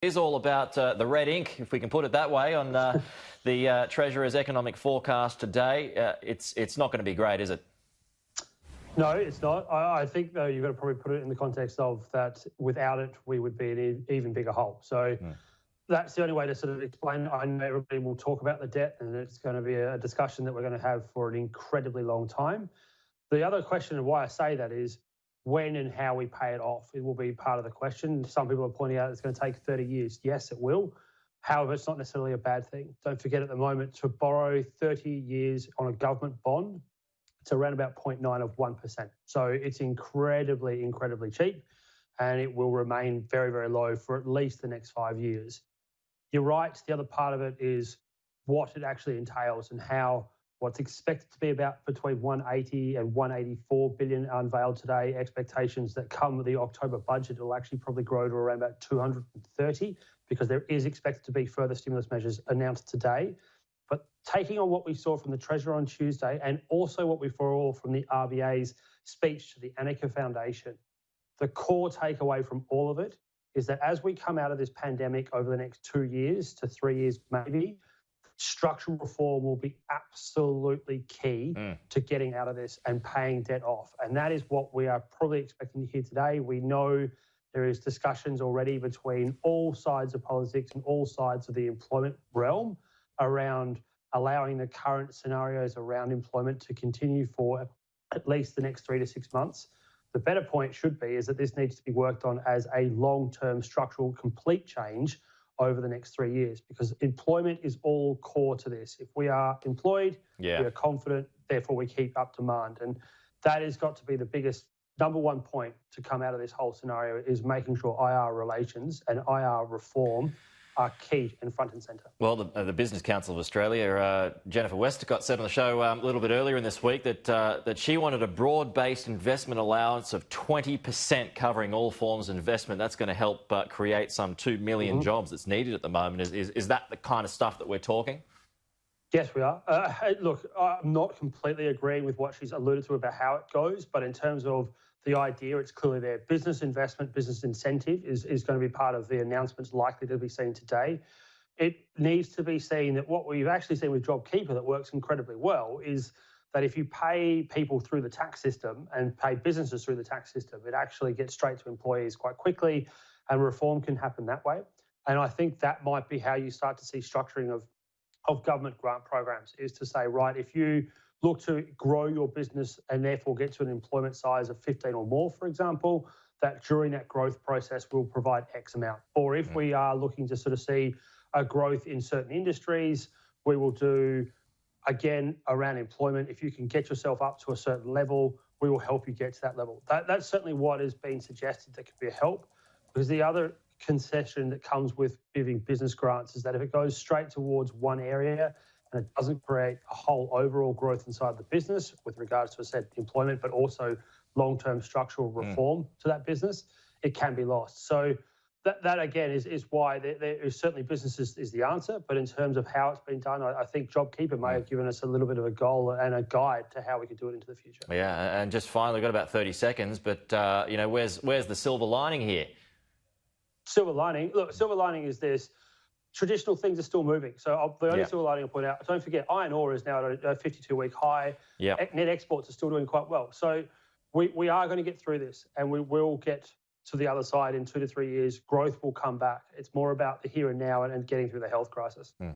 is all about the red ink, if we can put it that way, on the Treasurer's economic forecast today. It's not going to be great, is it? No, it's not. I think, though, you've got to probably put it in the context of that without it, we would be in an even bigger hole. So that's the only way to sort of explain it. I know everybody will talk about the debt, and it's going to be a discussion that we're going to have for an incredibly long time. The other question of why I say that is when and how we pay it off. It will be part of the question. Some people are pointing out it's going to take 30 years. Yes, it will. However, it's not necessarily a bad thing. Don't forget at the moment to borrow 30 years on a government bond, it's around about 0.9 of 1%. So it's incredibly, incredibly cheap, and it will remain very, very low for at least the next 5 years. You're right. The other part of it is what it actually entails and how what's expected to be about between 180 and 184 billion unveiled today. Expectations that come with the October budget will actually probably grow to around about 230 because there is expected to be further stimulus measures announced today. But taking on what we saw from the Treasurer on Tuesday and also what we saw from the RBA's speech to the Annika Foundation, the core takeaway from all of it is that as we come out of this pandemic over the next 2 years to 3 years maybe, structural reform will be absolutely key to getting out of this and paying debt off. And that is what we are probably expecting to hear today. We know there is discussions already between all sides of politics and all sides of the employment realm around allowing the current scenarios around employment to continue for at least the next 3 to 6 months. The better point should be is that this needs to be worked on as a long-term structural complete change over the next 3 years, because employment is all core to this. If we are employed, we are confident, therefore we keep up demand. And that has got to be the biggest, number one point to come out of this whole scenario is making sure IR relations and IR reform are key and front and centre. Well, the Business Council of Australia, Jennifer Westacott, said on the show a little bit earlier in this week that she wanted a broad-based investment allowance of 20% covering all forms of investment. That's going to help create some 2 million jobs that's needed at the moment. Is that the kind of stuff that we're talking? Yes, we are. Look, I'm not completely agreeing with what she's alluded to about how it goes, but in terms of the idea, it's clearly there. Business investment, business incentive is going to be part of the announcements likely to be seen today. It needs to be seen that what we've actually seen with JobKeeper that works incredibly well is that if you pay people through the tax system and pay businesses through the tax system, it actually gets straight to employees quite quickly, and reform can happen that way. And I think that might be how you start to see structuring of government grant programs, is to say, right, if you look to grow your business and therefore get to an employment size of 15 or more, for example, that during that growth process will provide X amount. Or if we are looking to sort of see a growth in certain industries, we will do, again, around employment. If you can get yourself up to a certain level, we will help you get to that level. That's certainly what has been suggested that could be a help, because the other concession that comes with giving business grants is that if it goes straight towards one area and it doesn't create a whole overall growth inside the business with regards to, said, employment, but also long-term structural reform to that business, it can be lost. So that again, is why there is certainly businesses is the answer, but in terms of how it's been done, I think JobKeeper may have given us a little bit of a goal and a guide to how we could do it into the future. Yeah, and just finally, we've got about 30 seconds, but, where's the silver lining here? Silver lining? Look, silver lining is this. Traditional things are still moving. So the only silver lining I'll point out, don't forget, iron ore is now at a 52-week high. Net exports are still doing quite well. So we are going to get through this, and we will get to the other side in 2 to 3 years. Growth will come back. It's more about the here and now and getting through the health crisis.